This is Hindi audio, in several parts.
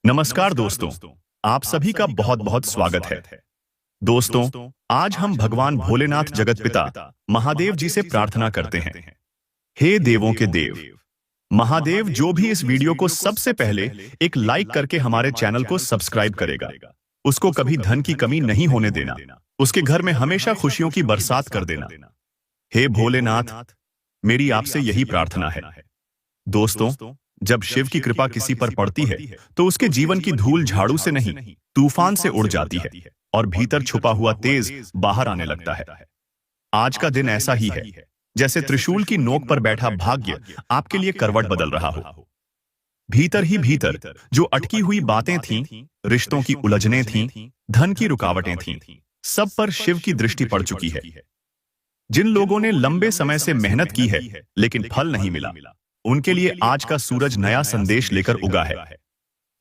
नमस्कार दोस्तों, आप सभी का बहुत बहुत स्वागत है। दोस्तों, आज हम भगवान भोलेनाथ जगतपिता महादेव जी से प्रार्थना करते हैं। हे देवों के देव महादेव, जो भी इस वीडियो को सबसे पहले एक लाइक करके हमारे चैनल को सब्सक्राइब करेगा, उसको कभी धन की कमी नहीं होने देना, उसके घर में हमेशा खुशियों की बरसात कर देना। हे भोलेनाथ, मेरी आपसे यही प्रार्थना है। दोस्तों, जब शिव की कृपा किसी पर पड़ती है तो उसके जीवन की धूल झाड़ू से नहीं, तूफान से उड़ जाती है और भीतर छुपा हुआ तेज बाहर आने लगता है। आज का दिन ऐसा ही है, जैसे त्रिशूल की नोक पर बैठा भाग्य आपके लिए करवट बदल रहा हो। भीतर ही भीतर जो अटकी हुई बातें थीं, रिश्तों की उलझनें थीं, धन की रुकावटें थीं, सब पर शिव की दृष्टि पड़ चुकी है। जिन लोगों ने लंबे समय से मेहनत की है लेकिन फल नहीं मिला, उनके लिए आज का सूरज नया संदेश लेकर उगा है।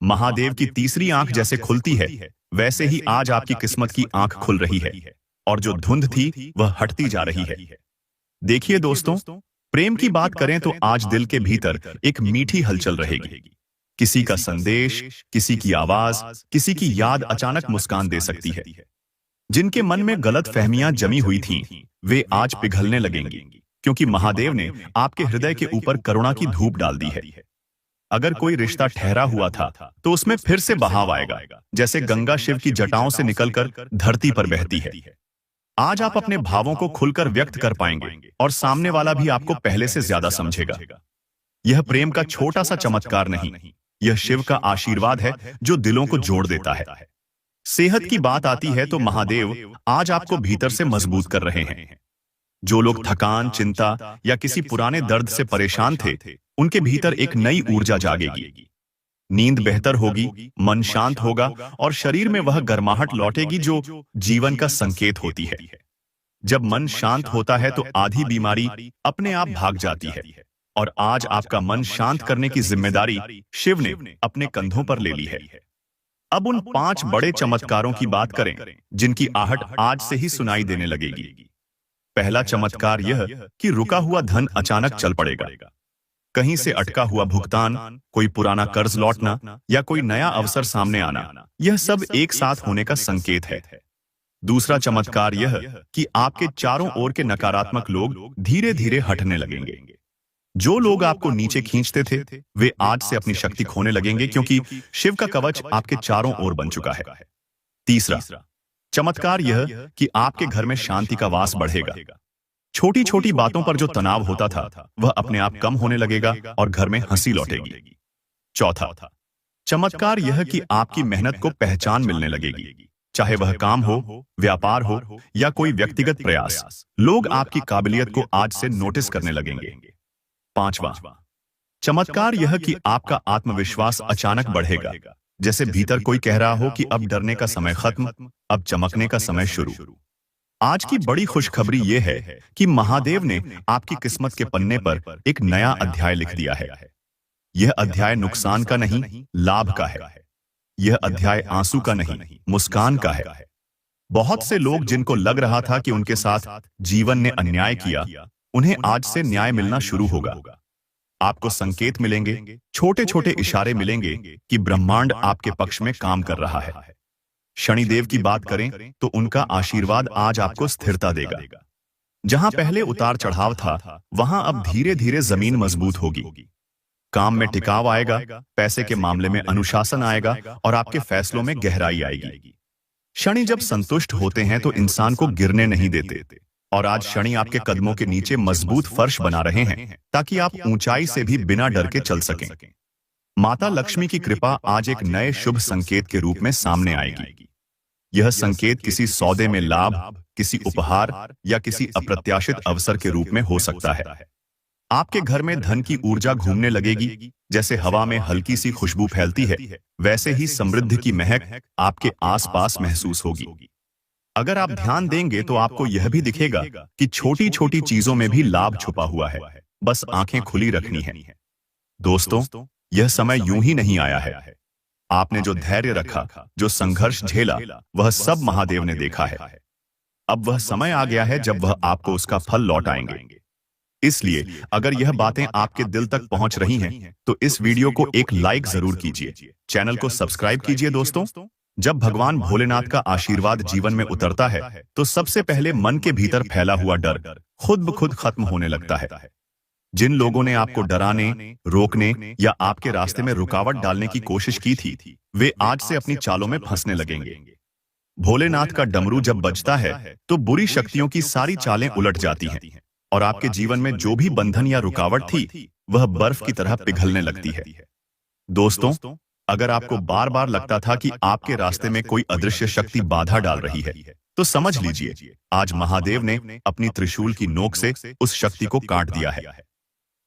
महादेव की तीसरी आंख जैसे खुलती है, वैसे ही आज आपकी किस्मत की आंख खुल रही है और जो धुंध थी वह हटती जा रही है। देखिए दोस्तों, प्रेम की बात करें तो आज दिल के भीतर एक मीठी हलचल रहेगी। किसी का संदेश, किसी की आवाज, किसी की याद अचानक मुस्कान दे सकती है। जिनके मन में गलत फहमियां जमी हुई थीं, वे आज पिघलने लगेंगी, क्योंकि महादेव ने आपके हृदय के ऊपर करुणा की धूप डाल दी है। अगर कोई रिश्ता ठहरा हुआ था तो उसमें फिर से बहाव आएगा, जैसे गंगा शिव की जटाओं से निकलकर धरती पर बहती है। आज आप अपने भावों को खुलकर व्यक्त कर पाएंगे और सामने वाला भी आपको पहले से ज्यादा समझेगा। यह प्रेम का छोटा सा चमत्कार नहीं, यह शिव का आशीर्वाद है जो दिलों को जोड़ देता है। सेहत की बात आती है तो महादेव आज आपको भीतर से मजबूत कर रहे हैं। जो लोग थकान, चिंता या किसी पुराने दर्द से परेशान थे, उनके भीतर एक नई ऊर्जा जागेगी। नींद बेहतर होगी, मन शांत होगा और शरीर में वह गर्माहट लौटेगी जो जीवन का संकेत होती है। जब मन शांत होता है तो आधी बीमारी अपने आप भाग जाती है और आज आपका मन शांत करने की जिम्मेदारी शिव ने अपने कंधों पर ले ली है। अब उन 5 बड़े चमत्कारों की बात करें जिनकी आहट आज से ही सुनाई देने लगेगी। पहला चमत्कार यह कि रुका हुआ धन अचानक चल पड़ेगा। कहीं से अटका हुआ भुगतान, कोई पुराना कर्ज लौटना या कोई नया अवसर सामने आना, यह सब एक साथ होने का संकेत है। दूसरा चमत्कार यह कि आपके चारों ओर के नकारात्मक लोग धीरे धीरे हटने लगेंगे। जो लोग आपको नीचे खींचते थे, वे आज से अपनी शक्ति खोने लगेंगे, क्योंकि शिव का कवच आपके चारों ओर बन चुका है। तीसरा चमत्कार यह कि आपके घर में शांति का वास बढ़ेगा। छोटी छोटी बातों पर जो तनाव होता था, वह अपने आप कम होने लगेगा और घर में हंसी लौटेगी। चौथा चमत्कार यह कि आपकी मेहनत को पहचान मिलने लगेगी। चाहे वह काम हो, व्यापार हो या कोई व्यक्तिगत प्रयास, लोग आपकी काबिलियत को आज से नोटिस करने लगेंगे। पांचवा चमत्कार यह कि आपका आत्मविश्वास अचानक बढ़ेगा, जैसे भीतर कोई कह रहा हो कि अब डरने का समय खत्म, अब चमकने का समय शुरू। आज की बड़ी खुशखबरी यह है कि महादेव ने आपकी किस्मत के पन्ने पर एक नया अध्याय लिख दिया है। यह अध्याय नुकसान का नहीं, लाभ का है। यह अध्याय आंसू का नहीं, मुस्कान का है। बहुत से लोग जिनको लग रहा था कि उनके साथ जीवन ने अन्याय किया, उन्हें आज से न्याय मिलना शुरू होगा। आपको संकेत मिलेंगे, छोटे छोटे इशारे मिलेंगे कि ब्रह्मांड आपके पक्ष में काम कर रहा है। शनिदेव की बात करें तो उनका आशीर्वाद आज आपको स्थिरता देगा। जहां पहले उतार चढ़ाव था, वहां अब धीरे धीरे जमीन मजबूत होगी। काम में टिकाव आएगा, पैसे के मामले में अनुशासन आएगा और आपके फैसलों में गहराई आएगी। शनि जब संतुष्ट होते हैं तो इंसान को गिरने नहीं देते, और आज शनि आपके कदमों के नीचे मजबूत फर्श बना रहे हैं ताकि आप ऊंचाई से भी बिना डर के चल सकें। माता लक्ष्मी की कृपा आज एक नए शुभ संकेत के रूप में सामने आएगी। यह संकेत किसी सौदे में लाभ, किसी उपहार या किसी अप्रत्याशित अवसर के रूप में हो सकता है। आपके घर में धन की ऊर्जा घूमने लगेगी। जैसे हवा में हल्की सी खुशबू फैलती है, वैसे ही समृद्धि की महक आपके आसपास महसूस होगी। अगर आप ध्यान देंगे तो आपको यह भी दिखेगा कि छोटी छोटी चीजों में भी लाभ छुपा हुआ है, बस आंखें खुली रखनी है। दोस्तों, यह समय यूं ही नहीं आया है। आपने जो धैर्य रखा, जो संघर्ष झेला, वह सब महादेव ने देखा है। अब वह समय आ गया है जब वह आपको उसका फल लौटाएंगे। इसलिए अगर यह बातें आपके दिल तक पहुंच रही हैं, तो इस वीडियो को एक लाइक जरूर कीजिए, चैनल को सब्सक्राइब कीजिए। दोस्तों, जब भगवान भोलेनाथ का आशीर्वाद जीवन में उतरता है, तो सबसे पहले मन के भीतर फैला हुआ डर खुद ब खुद खत्म होने लगता है। जिन लोगों ने आपको डराने, रोकने या आपके रास्ते में रुकावट डालने की कोशिश की थी, वे आज से अपनी चालों में फंसने लगेंगे। भोलेनाथ का डमरू जब बजता है, तो बुरी शक्तियों की सारी चालें उलट जाती हैं और आपके जीवन में जो भी बंधन या रुकावट थी, वह बर्फ की तरह पिघलने लगती है। दोस्तों, अगर आपको बार बार लगता था कि आपके रास्ते में कोई अदृश्य शक्ति बाधा डाल रही है, तो समझ लीजिए, आज महादेव ने अपनी त्रिशूल की नोक से उस शक्ति को काट दिया है।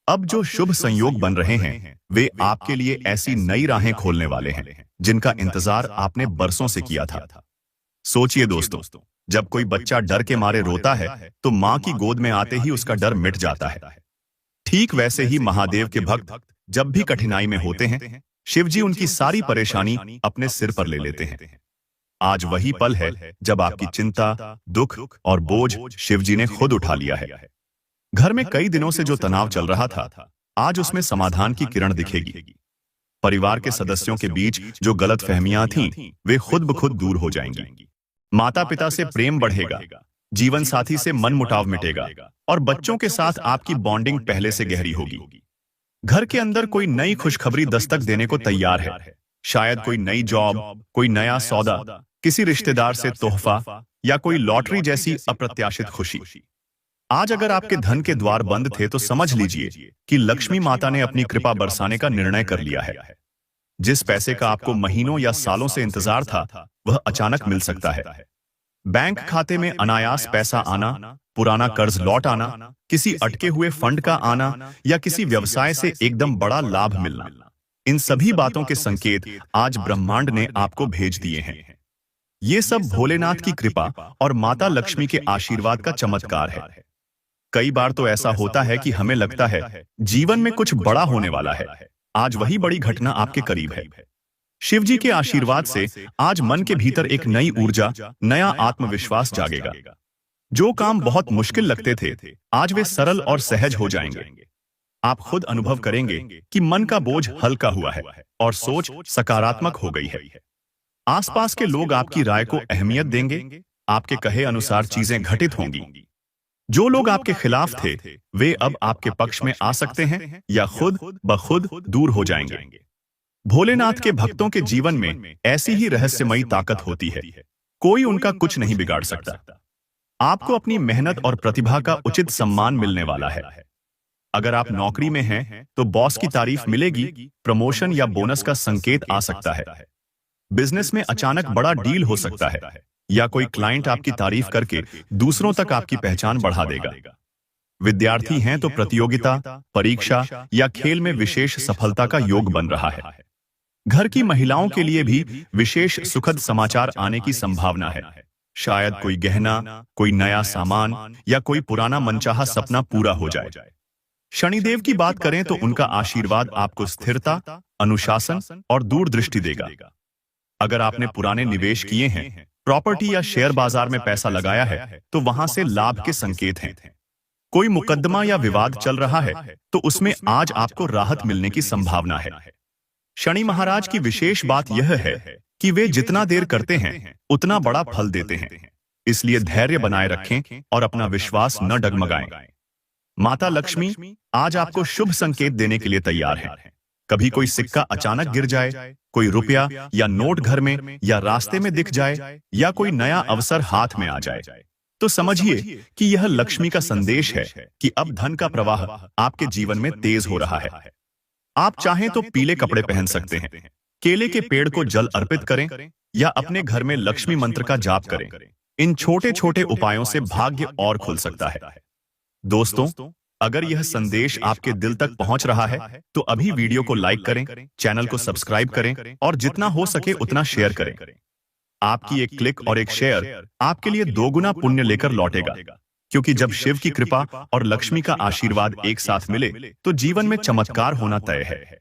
अब जो शुभ संयोग बन रहे हैं, वे आपके लिए ऐसी नई राहें खोलने वाले हैं, जिनका इंतजार आपने बरसों से किया था। सोचिए दोस्तों, जब कोई बच्चा डर के मारे रोता है, तो मां की गोद में आते ही उसका डर मिट जाता है। ठीक वैसे ही महादेव के भक्त जब भी कठिनाई में होते हैं, शिवजी उनकी सारी परेशानी अपने सिर पर ले लेते हैं। आज वही पल है जब आपकी चिंता, दुख और बोझ शिवजी ने खुद उठा लिया है। घर में कई दिनों से जो तनाव चल रहा था, आज उसमें समाधान की किरण दिखेगी। परिवार के सदस्यों के बीच जो गलतफहमियां थीं, वे खुद ब खुद दूर हो जाएंगी। माता पिता से प्रेम बढ़ेगा, जीवन साथी से मनमुटाव मिटेगा और बच्चों के साथ आपकी बॉन्डिंग पहले से गहरी होगी। घर के अंदर कोई नई खुशखबरी दस्तक देने को तैयार है। शायद कोई नई जॉब, कोई नया सौदा, किसी रिश्तेदार से तोहफा या कोई लॉटरी जैसी अप्रत्याशित खुशी। आज अगर आपके धन के द्वार बंद थे, तो समझ लीजिए कि लक्ष्मी माता ने अपनी कृपा बरसाने का निर्णय कर लिया है। जिस पैसे का आपको महीनों या सालों से इंतजार था, वह अचानक मिल सकता है। बैंक खाते में अनायास पैसा आना, पुराना कर्ज लौट आना, किसी अटके हुए फंड का आना या किसी व्यवसाय से एकदम बड़ा लाभ मिलना, इन सभी बातों के संकेत आज ब्रह्मांड ने आपको भेज दिए हैं। ये सब भोलेनाथ की कृपा और माता लक्ष्मी के आशीर्वाद का चमत्कार है। कई बार तो ऐसा होता है कि हमें लगता है जीवन में कुछ बड़ा होने वाला है। आज वही बड़ी घटना आपके करीब है। शिवजी के आशीर्वाद से आज मन के भीतर एक नई ऊर्जा, नया आत्मविश्वास जागेगा। जो काम बहुत मुश्किल लगते थे, आज वे सरल और सहज हो जाएंगे। आप खुद अनुभव करेंगे कि मन का बोझ हल्का हुआ है और सोच सकारात्मक हो गई है। आसपास के लोग आपकी राय को अहमियत देंगे, आपके कहे अनुसार चीजें घटित होंगी। जो लोग आपके खिलाफ थे, वे अब आपके पक्ष में आ सकते हैं या खुद ब खुद दूर हो जाएंगे। भोलेनाथ के भक्तों के जीवन में ऐसी ही रहस्यमयी ताकत होती है, कोई उनका कुछ नहीं बिगाड़ सकता। आपको अपनी मेहनत और प्रतिभा का उचित सम्मान मिलने वाला है। अगर आप नौकरी में हैं, तो बॉस की तारीफ मिलेगी, प्रमोशन या बोनस का संकेत आ सकता है। बिजनेस में अचानक बड़ा डील हो सकता है या कोई क्लाइंट आपकी तारीफ करके दूसरों तक आपकी पहचान बढ़ा देगा। विद्यार्थी हैं तो प्रतियोगिता, परीक्षा या खेल में विशेष सफलता का योग बन रहा है। घर की महिलाओं के लिए भी विशेष सुखद समाचार आने की संभावना है। शायद कोई गहना, कोई नया सामान या कोई पुराना मनचाहा सपना पूरा हो जाए। शनिदेव की बात करें तो उनका आशीर्वाद आपको स्थिरता, अनुशासन और दूरदृष्टि देगा। अगर आपने पुराने निवेश किए हैं, प्रॉपर्टी या शेयर बाजार में पैसा लगाया है, तो वहां से लाभ के संकेत हैं। कोई मुकदमा या विवाद चल रहा है, तो उसमें आज आपको राहत मिलने की संभावना है। शनि महाराज की विशेष बात यह है कि वे जितना देर करते हैं, उतना बड़ा फल देते हैं। इसलिए धैर्य बनाए रखें और अपना विश्वास न डगमगाएं। माता लक्ष्मी आज आपको शुभ संकेत देने के लिए तैयार है। कभी कोई सिक्का अचानक गिर जाए, कोई रुपया या नोट घर में या रास्ते में दिख जाए या कोई नया अवसर हाथ में आ जाए, तो समझिए कि यह लक्ष्मी का संदेश है कि अब धन का प्रवाह आपके जीवन में तेज हो रहा है। आप चाहें तो पीले कपड़े पहन सकते हैं, केले के पेड़ को जल अर्पित करें या अपने घर में लक्ष्मी मंत्र का जाप करें। इन छोटे छोटे उपायों से भाग्य और खुल सकता है। दोस्तों, अगर यह संदेश आपके दिल तक पहुंच रहा है, तो अभी वीडियो को लाइक करें, चैनल को सब्सक्राइब करें और जितना हो सके उतना शेयर करें। आपकी एक क्लिक और एक शेयर आपके लिए 2 गुना पुण्य लेकर लौटेगा, क्योंकि जब शिव की कृपा और लक्ष्मी का आशीर्वाद एक साथ मिले, तो जीवन में चमत्कार होना तय है।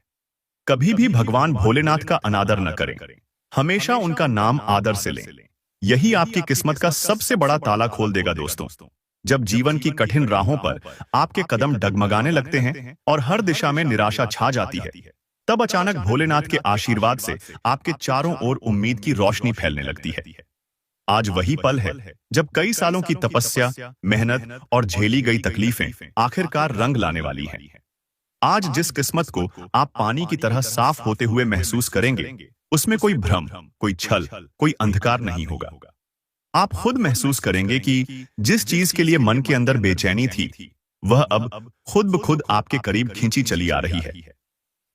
कभी भी भगवान भोलेनाथ का अनादर न करें, हमेशा उनका नाम आदर से लें। यही आपकी किस्मत का सबसे बड़ा ताला खोल देगा। दोस्तों, जब जीवन की कठिन राहों पर आपके कदम डगमगाने लगते हैं और हर दिशा में निराशा छा जाती है, तब अचानक भोलेनाथ के आशीर्वाद से आपके चारों ओर उम्मीद की रोशनी फैलने लगती है। आज वही पल है जब कई सालों की तपस्या, मेहनत और झेली गई तकलीफें आखिरकार रंग लाने वाली हैं। आज जिस किस्मत को आप पानी की तरह साफ होते हुए महसूस करेंगे, उसमें कोई भ्रम, कोई छल, कोई अंधकार नहीं होगा। आप खुद महसूस करेंगे कि जिस चीज के लिए मन के अंदर बेचैनी थी, वह अब खुद ब खुद आपके करीब खींची चली आ रही है।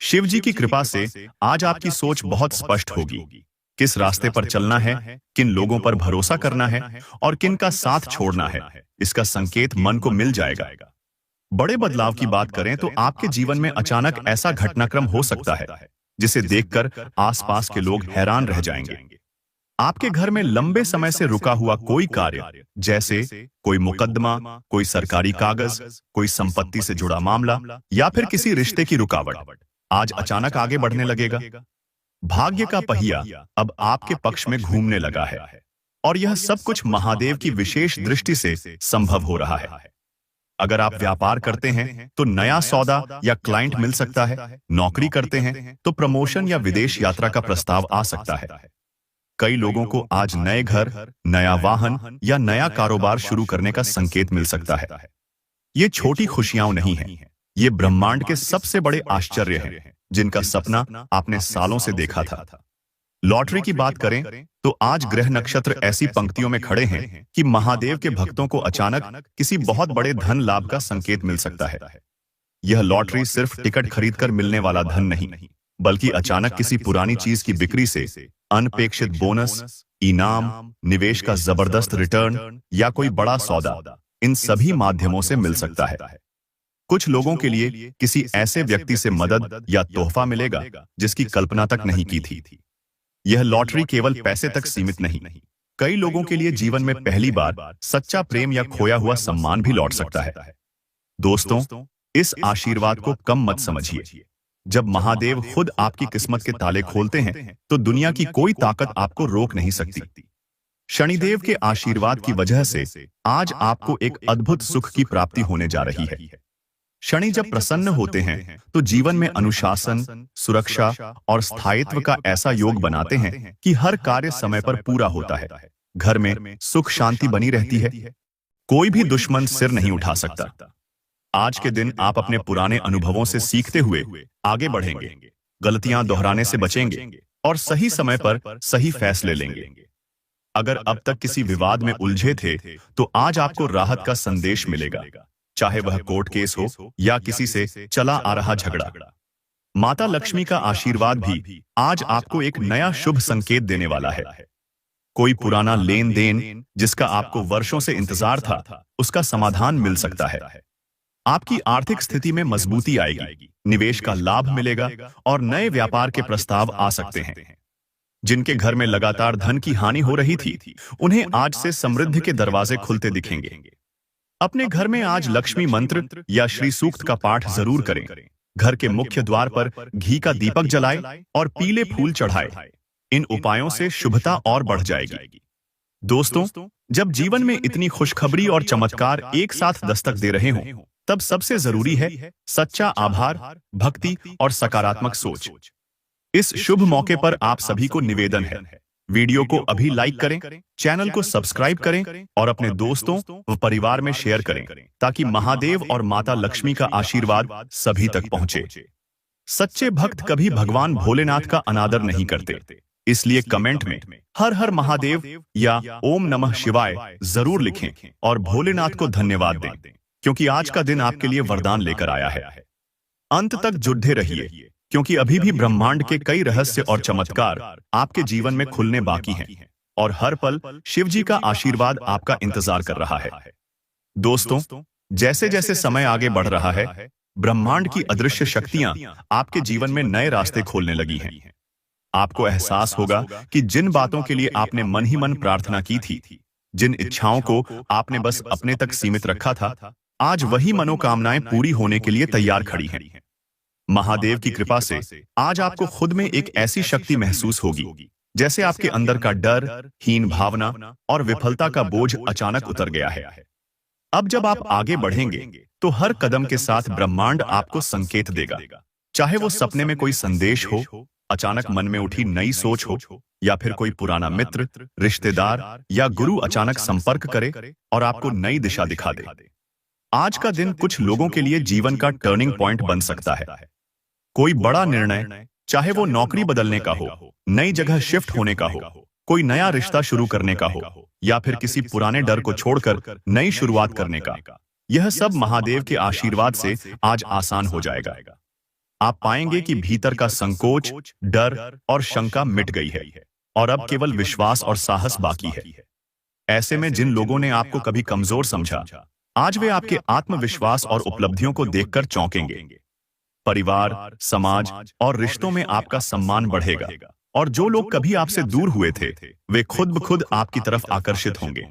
शिव जी की कृपा से आज आपकी सोच बहुत स्पष्ट होगी। किस रास्ते पर चलना है, किन लोगों पर भरोसा करना है और किन का साथ छोड़ना है, इसका संकेत मन को मिल जाएगा। बड़े बदलाव की बात करें तो आपके जीवन में अचानक ऐसा घटनाक्रम हो सकता है जिसे देखकर आसपास के लोग हैरान रह जाएंगे। आपके घर में लंबे समय से रुका हुआ कोई कार्य, जैसे कोई मुकदमा, कोई सरकारी कागज, कोई संपत्ति से जुड़ा मामला या फिर किसी रिश्ते की रुकावट, आज अचानक आगे बढ़ने लगेगा। भाग्य का पहिया अब आपके पक्ष में घूमने लगा है और यह सब कुछ महादेव की विशेष दृष्टि से संभव हो रहा है। अगर आप व्यापार करते हैं तो नया सौदा या क्लाइंट मिल सकता है। नौकरी करते हैं तो प्रमोशन या विदेश यात्रा का प्रस्ताव आ सकता है। कई लोगों को आज नए घर, नया वाहन या नया कारोबार शुरू करने का संकेत मिल सकता है। ये छोटी खुशियां नहीं हैं, ये ब्रह्मांड के सबसे बड़े आश्चर्य हैं जिनका सपना आपने सालों से देखा था। लॉटरी की बात करें तो आज ग्रह नक्षत्र ऐसी पंक्तियों में खड़े हैं कि महादेव के भक्तों को अचानक किसी बहुत बड़े धन लाभ का संकेत मिल सकता है। यह लॉटरी सिर्फ टिकट खरीदकर मिलने वाला धन नहीं, बल्कि अचानक किसी पुरानी चीज की बिक्री से अनपेक्षित बोनस, इनाम, निवेश का जबरदस्त रिटर्न या कोई बड़ा सौदा, इन सभी माध्यमों से मिल सकता है। कुछ लोगों के लिए किसी ऐसे व्यक्ति से मदद या तोहफा मिलेगा जिसकी कल्पना तक नहीं की थी। यह लॉटरी केवल पैसे तक सीमित नहीं, कई लोगों के लिए जीवन में पहली बार सच्चा प्रेम या खोया हुआ सम्मान भी लौट सकता है। दोस्तों, इस आशीर्वाद को कम मत समझिए। जब महादेव खुद आपकी किस्मत के ताले खोलते हैं तो दुनिया की कोई ताकत आपको रोक नहीं सकती। शनिदेव के आशीर्वाद की वजह से आज आपको एक अद्भुत सुख की प्राप्ति होने जा रही है। शनि जब प्रसन्न होते हैं तो जीवन में अनुशासन, सुरक्षा और स्थायित्व का ऐसा योग बनाते हैं कि हर कार्य समय पर पूरा होता है। घर में सुख शांति बनी रहती है, कोई भी दुश्मन सिर नहीं उठा सकता। आज के दिन आप अपने पुराने अनुभवों से सीखते हुए आगे बढ़ेंगे, गलतियां दोहराने से बचेंगे और सही समय पर सही फैसले लेंगे। अगर अब तक किसी विवाद में उलझे थे तो आज आपको राहत का संदेश मिलेगा, चाहे वह कोर्ट केस हो या किसी से चला आ रहा झगड़ा। माता लक्ष्मी का आशीर्वाद भी आज आपको एक नया शुभ संकेत देने वाला है। कोई पुराना लेन देन जिसका आपको वर्षों से इंतजार था, उसका समाधान मिल सकता है। आपकी आर्थिक स्थिति में मजबूती आएगी, निवेश का लाभ मिलेगा और नए व्यापार के प्रस्ताव आ सकते हैं। जिनके घर में लगातार धन की हानि हो रही थी, उन्हें आज से समृद्धि के दरवाजे खुलते दिखेंगे। अपने घर में आज लक्ष्मी मंत्र या श्री सूक्त का पाठ जरूर करें। घर के मुख्य द्वार पर घी का दीपक जलाएं और पीले फूल चढ़ाएं। इन उपायों से शुभता और बढ़ जाएगी। दोस्तों, जब जीवन में इतनी खुशखबरी और चमत्कार एक साथ दस्तक दे रहे हों, तब सबसे जरूरी है सच्चा आभार, भक्ति और सकारात्मक सोच। इस शुभ मौके पर आप सभी को निवेदन है, वीडियो को अभी लाइक करें, चैनल को सब्सक्राइब करें और अपने दोस्तों व परिवार में शेयर करें ताकि महादेव और माता लक्ष्मी का आशीर्वाद सभी तक पहुंचे। सच्चे भक्त कभी भगवान भोलेनाथ का अनादर नहीं करते, इसलिए कमेंट में हर हर महादेव या ओम नमः शिवाय जरूर लिखें और भोलेनाथ को धन्यवाद दें, क्योंकि आज का दिन आपके लिए वरदान लेकर आया है। अंत तक जुड़े रहिए, क्योंकि अभी भी ब्रह्मांड के कई रहस्य और चमत्कार आपके जीवन में खुलने बाकी हैं और हर पल शिव जी का आशीर्वाद आपका इंतजार कर रहा है। दोस्तों, जैसे जैसे समय आगे बढ़ रहा है, ब्रह्मांड की अदृश्य शक्तियां आपके जीवन में नए रास्ते खोलने लगी हैं। आपको एहसास होगा कि जिन बातों के लिए आपने मन ही मन प्रार्थना की थी, जिन इच्छाओं को आपने बस अपने तक सीमित रखा था, आज वही मनोकामनाएं पूरी होने के लिए तैयार खड़ी हैं। महादेव की कृपा से आज आपको खुद में एक ऐसी शक्ति महसूस होगी जैसे आपके अंदर का डर, हीन भावना और विफलता का बोझ अचानक उतर गया है। अब जब आप आगे बढ़ेंगे तो हर कदम के साथ ब्रह्मांड आपको संकेत देगा। चाहे वो सपने में कोई संदेश हो, अचानक मन में उठी नई सोच हो, या फिर कोई पुराना मित्र, रिश्तेदार या गुरु अचानक संपर्क करे और आपको नई दिशा दिखा दे। आज का दिन कुछ लोगों के लिए जीवन का टर्निंग पॉइंट बन सकता है। कोई बड़ा निर्णय, चाहे वो नौकरी बदलने का हो, नई जगह शिफ्ट होने का हो, कोई नया रिश्ता शुरू करने का हो, या फिर किसी पुराने डर को छोड़कर नई शुरुआत करने का, यह सब महादेव के आशीर्वाद से आज आसान हो जाएगा। आप पाएंगे कि भीतर का संकोच, डर और शंका मिट गई है और अब केवल विश्वास और साहस बाकी है। ऐसे में जिन लोगों ने आपको कभी कमजोर समझा, आज वे आपके आत्मविश्वास और उपलब्धियों को देखकर चौंकेंगे। परिवार, समाज और रिश्तों में आपका सम्मान बढ़ेगा और जो लोग कभी आपसे दूर हुए थे, वे खुद ब खुद आपकी तरफ आकर्षित होंगे।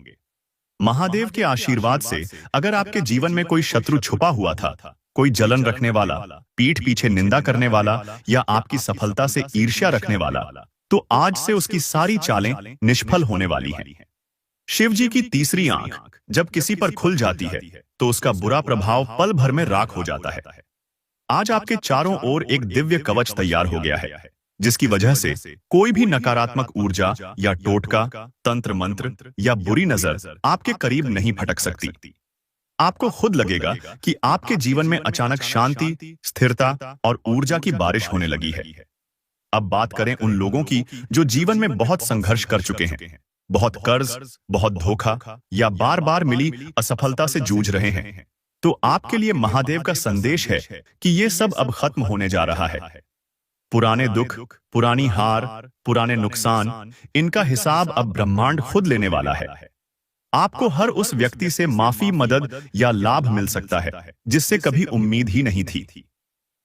महादेव के आशीर्वाद से अगर आपके जीवन में कोई शत्रु छुपा हुआ था, कोई जलन रखने वाला, पीठ पीछे निंदा करने वाला या आपकी सफलता से ईर्ष्या रखने वाला, तो आज से उसकी सारी चालें निष्फल होने वाली हैं। शिव जी की तीसरी आंख जब किसी पर खुल जाती है तो उसका बुरा प्रभाव पल भर में राख हो जाता है। आज आपके चारों ओर एक दिव्य कवच तैयार हो गया है, जिसकी वजह से कोई भी नकारात्मक ऊर्जा या टोटका, तंत्र मंत्र या बुरी नजर आपके करीब नहीं फटक सकती। आपको खुद लगेगा कि आपके जीवन में अचानक शांति, स्थिरता और ऊर्जा की बारिश होने लगी है। अब बात करें उन लोगों की जो जीवन में बहुत संघर्ष कर चुके हैं, बहुत कर्ज, बहुत धोखा या बार बार मिली असफलता से जूझ रहे हैं, तो आपके लिए महादेव का संदेश है कि ये सब अब खत्म होने जा रहा है। पुराने दुख, पुरानी हार, पुराने नुकसान, इनका हिसाब अब ब्रह्मांड खुद लेने वाला है। आपको हर उस व्यक्ति से माफी, मदद या लाभ मिल सकता है जिससे कभी उम्मीद ही नहीं थी।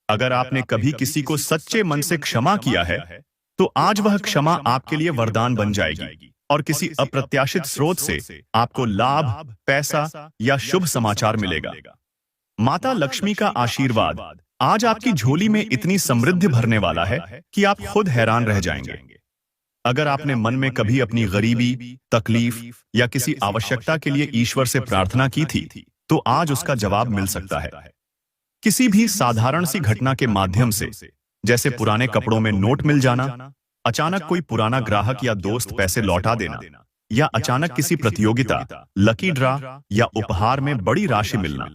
अगर आपने कभी किसी को सच्चे मन से क्षमा किया है, तो आज वह क्षमा आपके लिए वरदान बन जाएगी और किसी अप्रत्याशित स्रोत से आपको लाभ, पैसा या शुभ समाचार मिलेगा। माता लक्ष्मी का आशीर्वाद आज आपकी झोली में इतनी समृद्धि भरने वाला है कि आप खुद हैरान रह जाएंगे। अगर आपने मन में कभी अपनी गरीबी, तकलीफ या किसी आवश्यकता के लिए ईश्वर से प्रार्थना की थी, तो आज उसका जवाब मिल सकता है। किसी भी साधारण सी घटना के माध्यम से, जैसे पुराने कपड़ों में नोट मिल जाना, अचानक कोई पुराना ग्राहक या दोस्त पैसे लौटा देना, या अचानक किसी प्रतियोगिता, लकी ड्रा या उपहार में बड़ी राशि मिलना,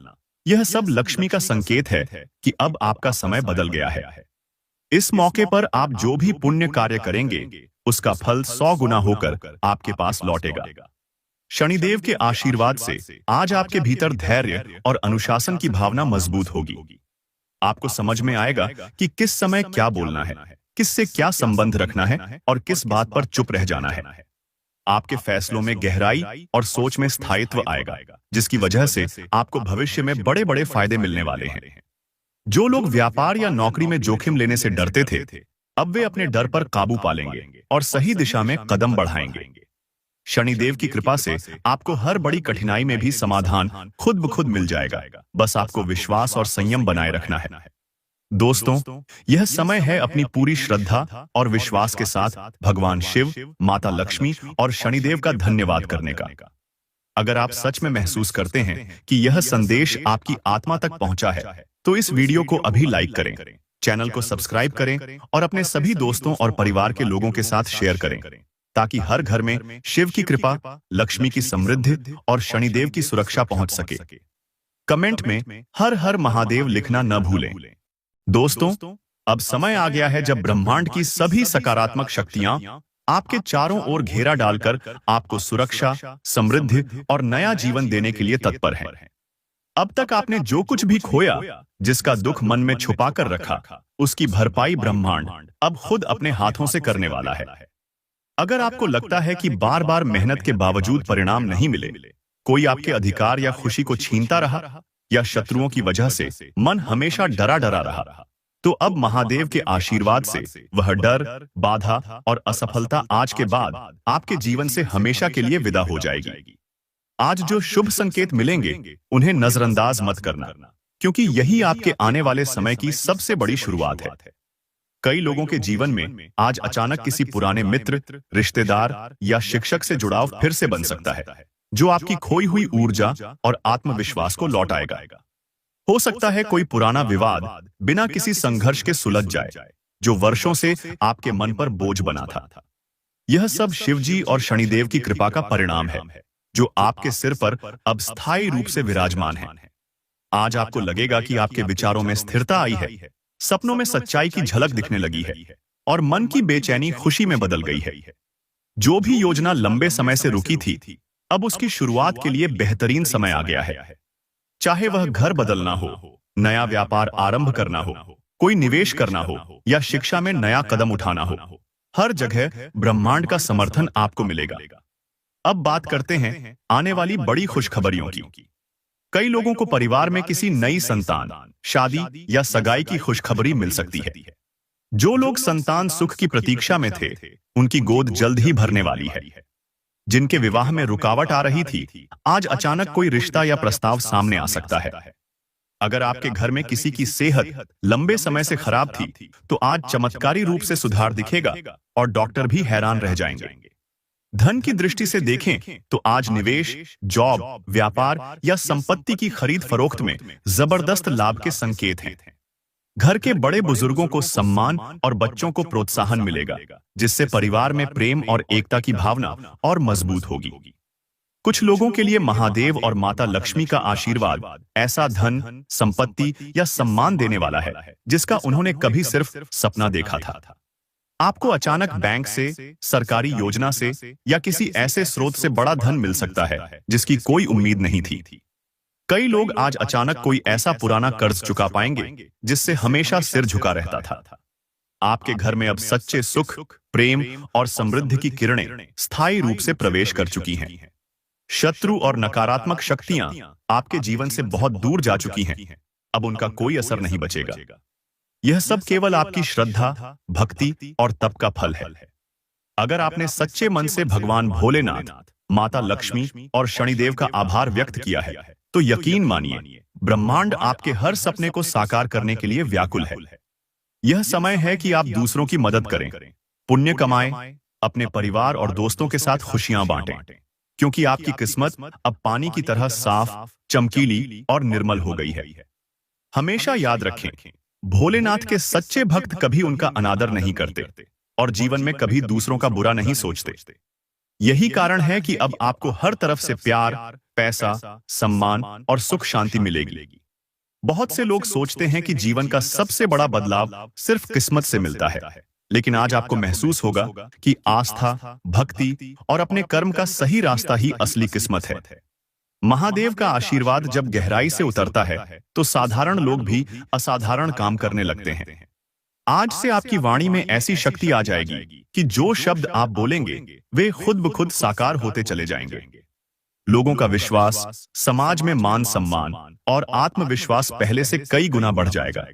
यह सब लक्ष्मी का संकेत है कि अब आपका समय बदल गया है। इस मौके पर आप जो भी पुण्य कार्य करेंगे, उसका फल 100 गुना होकर आपके पास लौटेगा। शनिदेव के आशीर्वाद से आज आपके भीतर धैर्य और अनुशासन की भावना मजबूत होगी। आपको समझ में आएगा कि किस समय क्या बोलना है, किससे क्या संबंध रखना है और किस बात पर चुप रह जाना है। आपके फैसलों में गहराई और सोच में स्थायित्व आएगा, जिसकी वजह से आपको भविष्य में बड़े बड़े फायदे मिलने वाले हैं। जो लोग व्यापार या नौकरी में जोखिम लेने से डरते थे, अब वे अपने डर पर काबू पा लेंगे और सही दिशा में कदम बढ़ाएंगे। शनिदेव की कृपा से आपको हर बड़ी कठिनाई में भी समाधान खुद ब खुद मिल जाएगा। बस आपको विश्वास और संयम बनाए रखना है। दोस्तों, यह समय है अपनी पूरी श्रद्धा और विश्वास के साथ भगवान शिव, माता लक्ष्मी और शनिदेव का धन्यवाद करने का। अगर आप सच में महसूस करते हैं कि यह संदेश आपकी आत्मा तक पहुंचा है, तो इस वीडियो को अभी लाइक करें, चैनल को सब्सक्राइब करें और अपने सभी दोस्तों और परिवार के लोगों के साथ शेयर करें, ताकि हर घर में शिव की कृपा, लक्ष्मी की समृद्धि और शनिदेव की सुरक्षा पहुंच सके। कमेंट में हर हर महादेव लिखना न भूलें। दोस्तों, अब समय आ गया है जब ब्रह्मांड की सभी सकारात्मक शक्तियां आपके चारों ओर घेरा डालकर आपको सुरक्षा, समृद्धि और नया जीवन देने के लिए तत्पर हैं। अब तक आपने जो कुछ भी खोया, जिसका दुख मन में छुपा कर रखा, उसकी भरपाई ब्रह्मांड अब खुद अपने हाथों से करने वाला है। अगर आपको लगता है कि बार बार मेहनत के बावजूद परिणाम नहीं मिले, कोई आपके अधिकार या खुशी को छीनता रहा, या शत्रुओं की वजह से मन हमेशा डरा डरा रहा, तो अब महादेव के आशीर्वाद से वह डर, बाधा और असफलता आज के बाद आपके जीवन से हमेशा के लिए विदा हो जाएगी। आज जो शुभ संकेत मिलेंगे, उन्हें नजरअंदाज मत करना, क्योंकि यही आपके आने वाले समय की सबसे बड़ी शुरुआत है। कई लोगों के जीवन में आज अचानक किसी पुराने मित्र, रिश्तेदार या शिक्षक से जुड़ाव फिर से बन सकता है। जो आपकी खोई हुई ऊर्जा और आत्मविश्वास को लौटाएगा। हो सकता है कोई पुराना विवाद बिना किसी संघर्ष के सुलझ जाए, जो वर्षों से आपके मन पर बोझ बना था। यह सब शिवजी और शनिदेव की कृपा का परिणाम है, जो आपके सिर पर अब स्थायी रूप से विराजमान है। आज आपको लगेगा कि आपके विचारों में स्थिरता आई है, सपनों में सच्चाई की झलक दिखने लगी है और मन की बेचैनी खुशी में बदल गई है। जो भी योजना लंबे समय से रुकी थी, अब उसकी शुरुआत के लिए बेहतरीन समय आ गया है। चाहे वह घर बदलना हो, नया व्यापार आरंभ करना हो, कोई निवेश करना हो या शिक्षा में नया कदम उठाना हो, हर जगह ब्रह्मांड का समर्थन आपको मिलेगा। अब बात करते हैं आने वाली बड़ी खुशखबरियों की। कई लोगों को परिवार में किसी नई संतान, शादी या सगाई की खुशखबरी मिल सकती है। जो लोग संतान सुख की प्रतीक्षा में थे, उनकी गोद जल्द ही भरने वाली है। जिनके विवाह में रुकावट आ रही थी, आज अचानक कोई रिश्ता या प्रस्ताव सामने आ सकता है। अगर आपके घर में किसी की सेहत लंबे समय से खराब थी, तो आज चमत्कारी रूप से सुधार दिखेगा और डॉक्टर भी हैरान रह जाएंगे। धन की दृष्टि से देखें तो आज निवेश, जॉब, व्यापार या संपत्ति की खरीद फरोख्त में जबरदस्त लाभ के संकेत हैं। घर के बड़े बुजुर्गों को सम्मान और बच्चों को प्रोत्साहन मिलेगा, जिससे परिवार में प्रेम और एकता की भावना और मजबूत होगी। कुछ लोगों के लिए महादेव और माता लक्ष्मी का आशीर्वाद ऐसा धन, संपत्ति या सम्मान देने वाला है, जिसका उन्होंने कभी सिर्फ सपना देखा था। आपको अचानक बैंक से, सरकारी योजना से या किसी ऐसे स्रोत से बड़ा धन मिल सकता है जिसकी कोई उम्मीद नहीं थी। कई लोग आज अचानक कोई ऐसा पुराना कर्ज चुका पाएंगे जिससे हमेशा सिर झुका रहता था। आपके घर में अब सच्चे सुख, प्रेम और समृद्धि की किरणें स्थायी रूप से प्रवेश कर चुकी हैं। शत्रु और नकारात्मक शक्तियां आपके जीवन से बहुत दूर जा चुकी हैं। अब उनका कोई असर नहीं बचेगा। यह सब केवल आपकी श्रद्धा, भक्ति और तप का फल है। अगर आपने सच्चे मन से भगवान भोलेनाथ, माता लक्ष्मी और शनिदेव का आभार व्यक्त किया है, तो यकीन मानिए, ब्रह्मांड आपके हर सपने को साकार करने के लिए व्याकुल है। यह समय है कि आप दूसरों की मदद करें, पुण्य कमाएं, अपने परिवार और दोस्तों के साथ खुशियां बांटें, क्योंकि आपकी किस्मत अब पानी की तरह साफ, चमकीली और निर्मल हो गई है। हमेशा याद रखें, भोलेनाथ के सच्चे भक्त कभी उनका अनादर नहीं करते और जीवन में कभी दूसरों का बुरा नहीं सोचते। यही कारण है कि अब आपको हर तरफ से प्यार, पैसा, सम्मान और सुख शांति मिलेगी। बहुत से लोग सोचते हैं कि जीवन का सबसे बड़ा बदलाव सिर्फ किस्मत से मिलता है, लेकिन आज आपको महसूस होगा कि आस्था, भक्ति और अपने कर्म का सही रास्ता ही असली किस्मत है। महादेव का आशीर्वाद जब गहराई से उतरता है, तो साधारण लोग भी असाधारण काम करने लगते हैं। आज से आपकी वाणी में ऐसी शक्ति आ जाएगी कि जो शब्द आप बोलेंगे, वे खुद ब खुद साकार होते चले जाएंगे। लोगों का विश्वास, समाज में मान सम्मान और आत्मविश्वास पहले से कई गुना बढ़ जाएगा।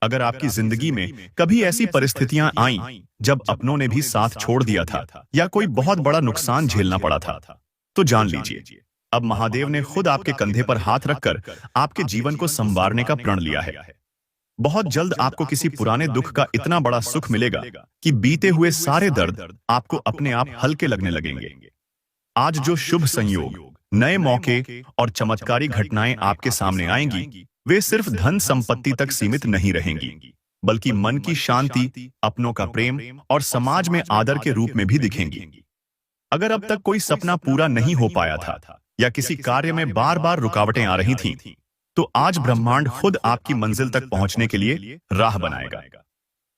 अगर आपकी जिंदगी में कभी ऐसी परिस्थितियां आईं जब अपनों ने भी साथ छोड़ दिया था या कोई बहुत बड़ा नुकसान झेलना पड़ा था, तो जान लीजिए, अब महादेव ने खुद आपके कंधे पर हाथ रखकर आपके जीवन को संवारने का प्रण लिया है। बहुत जल्द आपको किसी पुराने दुख का इतना बड़ा सुख मिलेगा कि बीते हुए सारे दर्द आपको अपने आप हल्के लगने लगेंगे। आज जो शुभ संयोग, नए मौके और चमत्कारी घटनाएं आपके सामने आएंगी, वे सिर्फ धन संपत्ति तक सीमित नहीं रहेंगी, बल्कि मन की शांति, अपनों का प्रेम और समाज में आदर के रूप में भी दिखेंगी। अगर अब तक कोई सपना पूरा नहीं हो पाया था या किसी कार्य में बार बार रुकावटें आ रही थीं, तो आज ब्रह्मांड खुद आपकी मंजिल तक पहुंचने के लिए राह बनाएगा।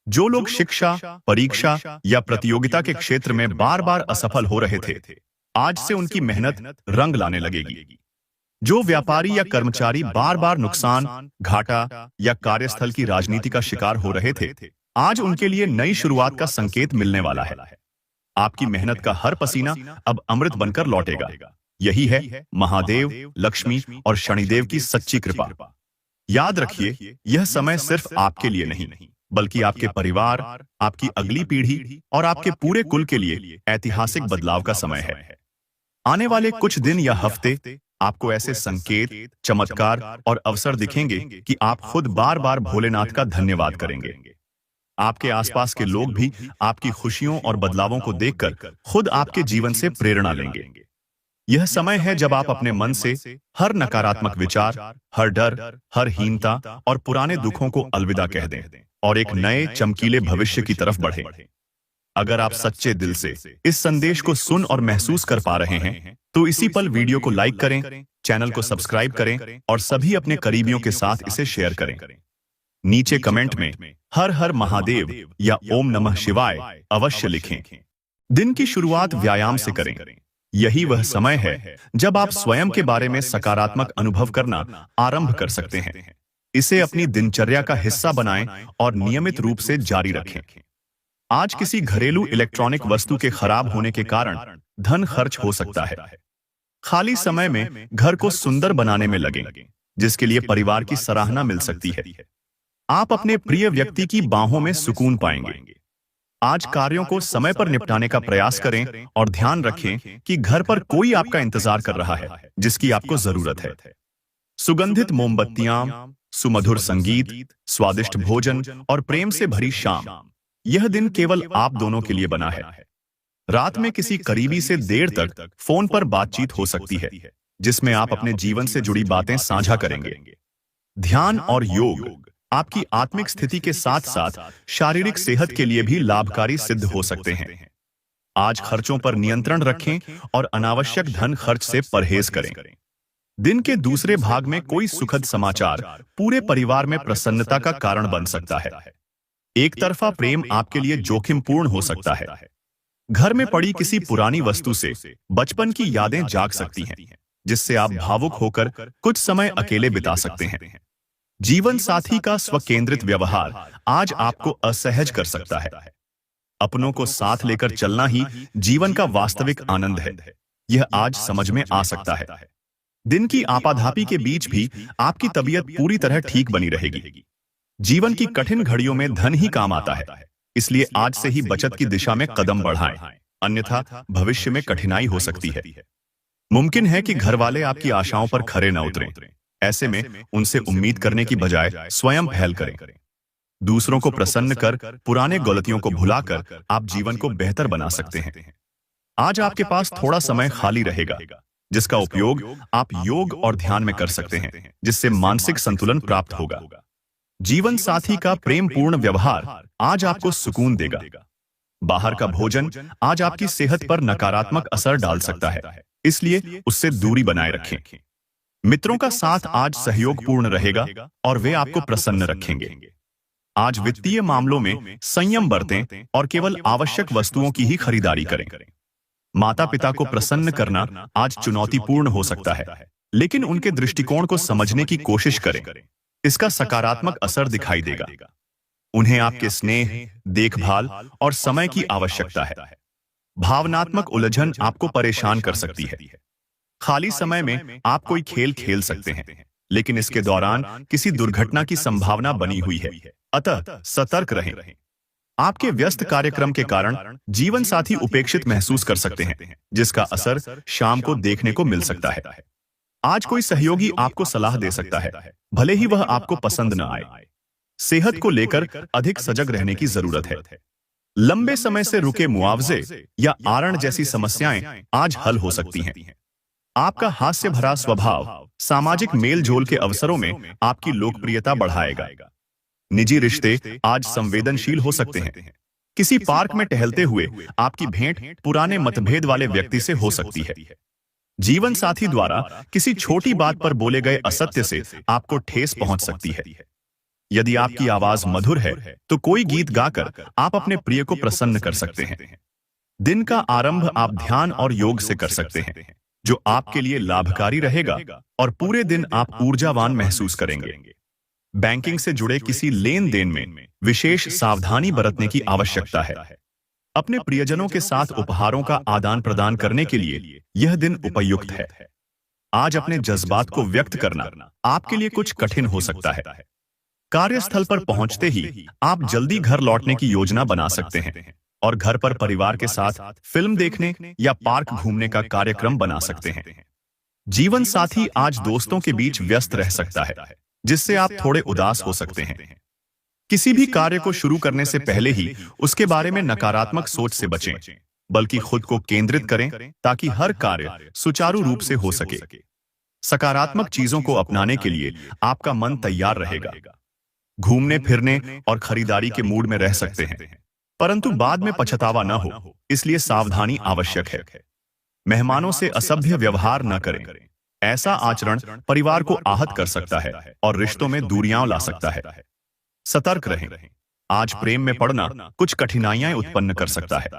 जो लोग शिक्षा, परीक्षा या प्रतियोगिता के क्षेत्र में बार बार असफल हो रहे थे, आज से उनकी मेहनत रंग लाने लगेगी। जो व्यापारी या कर्मचारी बार बार नुकसान, घाटा या कार्यस्थल की राजनीति का शिकार हो रहे थे, आज उनके लिए नई शुरुआत का संकेत मिलने वाला है। आपकी मेहनत का हर पसीना अब अमृत बनकर लौटेगा। यही है महादेव, लक्ष्मी और शनिदेव की सच्ची कृपा। याद रखिए, यह समय सिर्फ आपके लिए नहीं, बल्कि आपके परिवार, आपकी अगली पीढ़ी और आपके पूरे कुल के लिए ऐतिहासिक बदलाव का समय है। आने वाले कुछ दिन या हफ्ते आपको ऐसे संकेत, चमत्कार और अवसर दिखेंगे कि आप खुद बार बार भोलेनाथ का धन्यवाद करेंगे। आपके आसपास के लोग भी आपकी खुशियों और बदलावों को देखकर खुद आपके जीवन से प्रेरणा लेंगे। यह समय है जब आप अपने मन से हर नकारात्मक विचार, हर डर, हर हीनता और पुराने दुखों को अलविदा कह दें और एक नए चमकीले भविष्य की तरफ बढ़ें। अगर आप सच्चे दिल से इस संदेश को सुन और महसूस कर पा रहे हैं, तो इसी पल वीडियो को लाइक करें, चैनल को सब्सक्राइब करें और सभी अपने करीबियों के साथ इसे शेयर करें। नीचे कमेंट में हर हर महादेव या ओम नमः शिवाय अवश्य लिखें। दिन की शुरुआत व्यायाम से करें। यही वह समय है जब आप स्वयं के बारे में सकारात्मक अनुभव करना आरंभ कर सकते हैं। इसे अपनी दिनचर्या का हिस्सा बनाएं और नियमित रूप से जारी रखें। आज किसी घरेलू इलेक्ट्रॉनिक वस्तु के खराब होने के कारण धन खर्च हो सकता है। खाली समय में घर को सुंदर बनाने में लगें, जिसके लिए परिवार की सराहना मिल सकती है। आप अपने प्रिय व्यक्ति की बाहों में सुकून पाएंगे। आज कार्यों को समय पर निपटाने का प्रयास करें और ध्यान रखें कि घर पर कोई आपका इंतजार कर रहा है, जिसकी आपको जरूरत है। सुगंधित मोमबत्तियां, सुमधुर संगीत, स्वादिष्ट भोजन और प्रेम से भरी शाम, यह दिन केवल आप दोनों के लिए बना है। रात में किसी करीबी से देर तक फोन पर बातचीत हो सकती है, जिसमें आप अपने जीवन से जुड़ी बातें साझा करेंगे। ध्यान और योग आपकी आत्मिक स्थिति के साथ साथ शारीरिक सेहत के लिए भी लाभकारी सिद्ध हो सकते हैं। आज खर्चों पर नियंत्रण रखें और अनावश्यक धन खर्च से परहेज करें। दिन के दूसरे भाग में कोई सुखद समाचार पूरे परिवार में प्रसन्नता का कारण बन सकता है। एक तरफा प्रेम आपके लिए जोखिमपूर्ण हो सकता है। घर में पड़ी किसी पुरानी वस्तु से बचपन की यादें जाग सकती हैं, जिससे आप भावुक होकर कुछ समय अकेले बिता सकते हैं। जीवन साथी का स्वकेंद्रित व्यवहार आज आपको असहज कर सकता है। अपनों को साथ लेकर चलना ही जीवन का वास्तविक आनंद है, यह आज समझ में आ सकता है। दिन की आपाधापी के बीच भी आपकी तबीयत पूरी तरह ठीक बनी रहेगी। जीवन की कठिन घड़ियों में धन ही काम आता है, इसलिए आज से ही बचत की दिशा में कदम बढ़ाएं, अन्यथा भविष्य में कठिनाई हो सकती है। मुमकिन है कि घर वाले आपकी आशाओं पर खरे न उतरें। ऐसे में उनसे उम्मीद करने की बजाय स्वयं पहल करें। दूसरों को प्रसन्न कर पुराने गलतियों को भुलाकर आप जीवन को बेहतर बना सकते हैं। आज आपके पास थोड़ा समय खाली रहेगा, जिसका उपयोग आप योग और ध्यान में कर सकते हैं, जिससे मानसिक संतुलन प्राप्त होगा। जीवन साथी का प्रेमपूर्ण व्यवहार आज आपको सुकून देगा। बाहर का भोजन आज आपकी सेहत पर नकारात्मक असर डाल सकता है, इसलिए उससे दूरी बनाए रखें। मित्रों का साथ आज सहयोगपूर्ण रहेगा और वे आपको प्रसन्न रखेंगे। आज वित्तीय मामलों में संयम बरतें और केवल आवश्यक वस्तुओं की ही खरीदारी करें। माता पिता को प्रसन्न करना आज चुनौतीपूर्ण हो सकता है, लेकिन उनके दृष्टिकोण को समझने की कोशिश करें। इसका सकारात्मक असर दिखाई देगा। उन्हें आपके स्नेह, देखभाल और समय की आवश्यकता है। भावनात्मक उलझन आपको परेशान कर सकती है। खाली समय में आप कोई खेल खेल सकते हैं, लेकिन इसके दौरान किसी दुर्घटना की संभावना बनी हुई है, अतः सतर्क रहें। आपके व्यस्त कार्यक्रम के कारण जीवन साथी उपेक्षित महसूस कर सकते हैं, जिसका असर शाम को देखने को मिल सकता है। आज कोई सहयोगी आपको सलाह दे सकता है, भले ही वह आपको पसंद न आए। सेहत को लेकर अधिक सजग रहने की जरूरत है। लंबे समय से रुके मुआवजे या आरण जैसी समस्याएं आज हल हो सकती हैं। आपका हास्य भरा स्वभाव सामाजिक मेल जोल के अवसरों में आपकी लोकप्रियता बढ़ाएगा। निजी रिश्ते आज संवेदनशील हो सकते हैं। किसी पार्क में टहलते हुए आपकी भेंट पुराने मतभेद वाले व्यक्ति से हो सकती है। जीवन साथी द्वारा किसी छोटी बात पर बोले गए असत्य से आपको ठेस पहुंच सकती है। यदि आपकी आवाज मधुर है, तो कोई गीत गाकर आप अपने प्रिय को प्रसन्न कर सकते हैं। दिन का आरंभ आप ध्यान और योग से कर सकते हैं, जो आपके लिए लाभकारी रहेगा और पूरे दिन आप ऊर्जावान महसूस करेंगे। बैंकिंग से जुड़े किसी लेन देन में विशेष सावधानी बरतने की आवश्यकता है। अपने प्रियजनों के साथ उपहारों का आदान प्रदान करने के लिए यह दिन उपयुक्त है। आज अपने जज्बात को व्यक्त करना आपके लिए कुछ कठिन हो सकता है। कार्यस्थल पर पहुंचते ही आप जल्दी घर लौटने की योजना बना सकते हैं और घर पर परिवार के साथ फिल्म देखने या पार्क घूमने का कार्यक्रम बना सकते हैं। जीवन साथी आज दोस्तों के बीच व्यस्त रह सकता है, जिससे आप थोड़े उदास हो सकते हैं। किसी भी कार्य को शुरू करने से पहले ही उसके बारे में नकारात्मक सोच से बचें। बल्कि खुद को केंद्रित करें ताकि हर कार्य सुचारू रूप से हो सके। सकारात्मक चीजों को अपनाने के लिए आपका मन तैयार रहेगा। घूमने फिरने और खरीदारी के मूड में रह सकते हैं, परंतु बाद में पछतावा न हो, इसलिए सावधानी आवश्यक है। मेहमानों से असभ्य व्यवहार न करें। ऐसा आचरण परिवार को आहत कर सकता है और रिश्तों में दूरियां ला सकता है। सतर्क रहें। आज प्रेम में पड़ना कुछ कठिनाइयां उत्पन्न कर सकता है।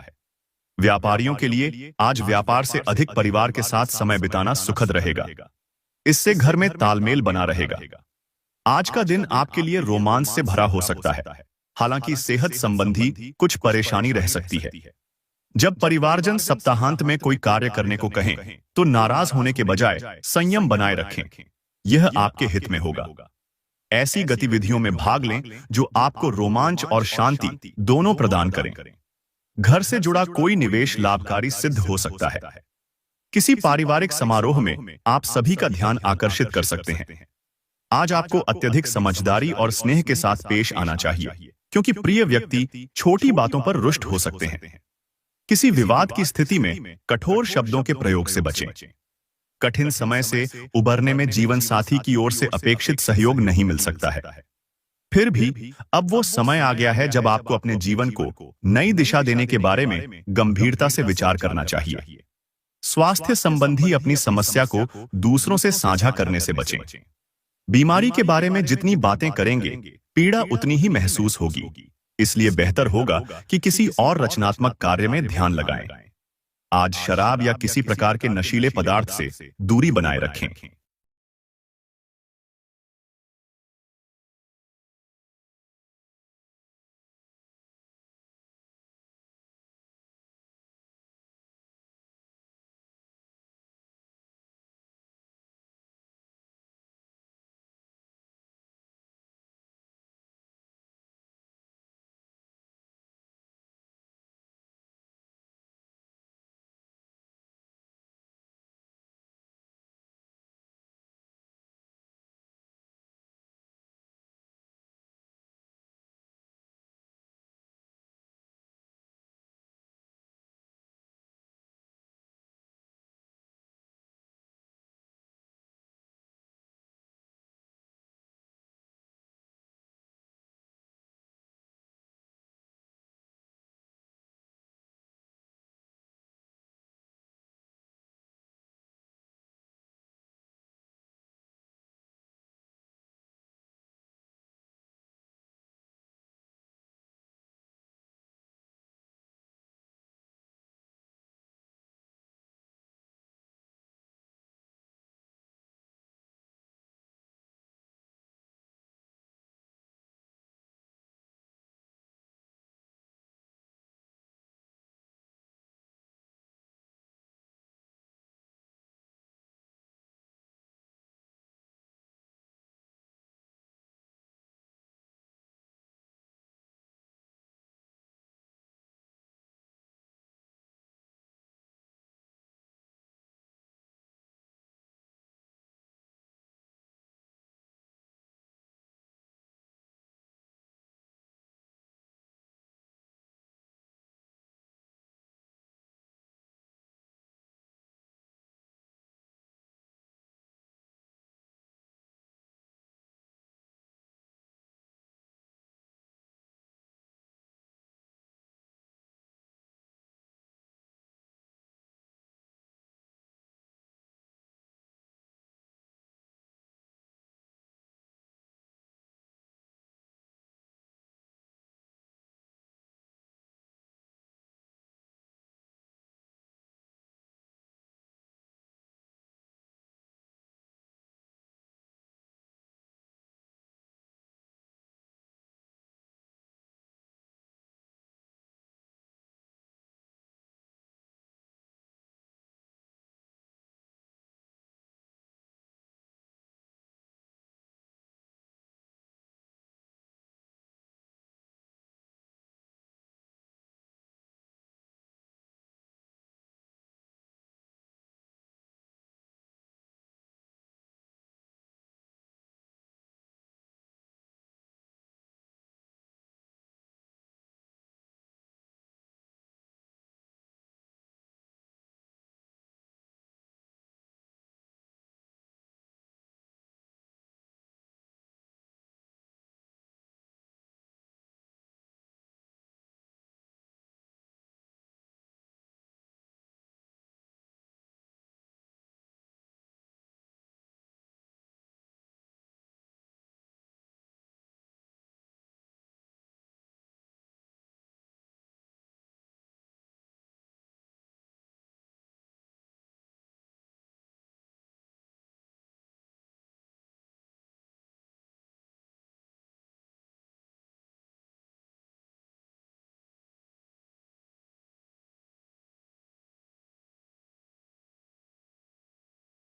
व्यापारियों के लिए आज व्यापार से अधिक परिवार के साथ समय बिताना सुखद रहेगा। इससे घर में तालमेल बना रहेगा। आज का दिन आपके लिए रोमांच से भरा हो सकता है, हालांकि सेहत संबंधी कुछ परेशानी रह सकती है। जब परिवारजन सप्ताहांत में कोई कार्य करने को कहें, तो नाराज होने के बजाय संयम बनाए रखें। यह आपके हित में होगा। ऐसी गतिविधियों में भाग लें जो आपको रोमांच और शांति दोनों प्रदान करें। घर से जुड़ा कोई निवेश लाभकारी सिद्ध हो सकता है। किसी पारिवारिक समारोह में आप सभी का ध्यान आकर्षित कर सकते हैं। आज आपको अत्यधिक समझदारी और स्नेह के साथ पेश आना चाहिए, क्योंकि प्रिय व्यक्ति छोटी बातों पर रुष्ट हो सकते हैं। किसी विवाद की स्थिति में कठोर शब्दों के प्रयोग से बचें। कठिन समय से उबरने में जीवन साथी की ओर से अपेक्षित सहयोग नहीं मिल सकता है। फिर भी अब वो समय आ गया है जब आपको अपने जीवन को नई दिशा देने के बारे में गंभीरता से विचार करना चाहिए। स्वास्थ्य संबंधी अपनी समस्या को दूसरों से साझा करने से बचें। बीमारी के बारे में जितनी बातें करेंगे, पीड़ा उतनी ही महसूस होगी। इसलिए बेहतर होगा कि किसी और रचनात्मक कार्य में ध्यान लगाएं। आज शराब या किसी प्रकार के नशीले पदार्थ से दूरी बनाए रखें।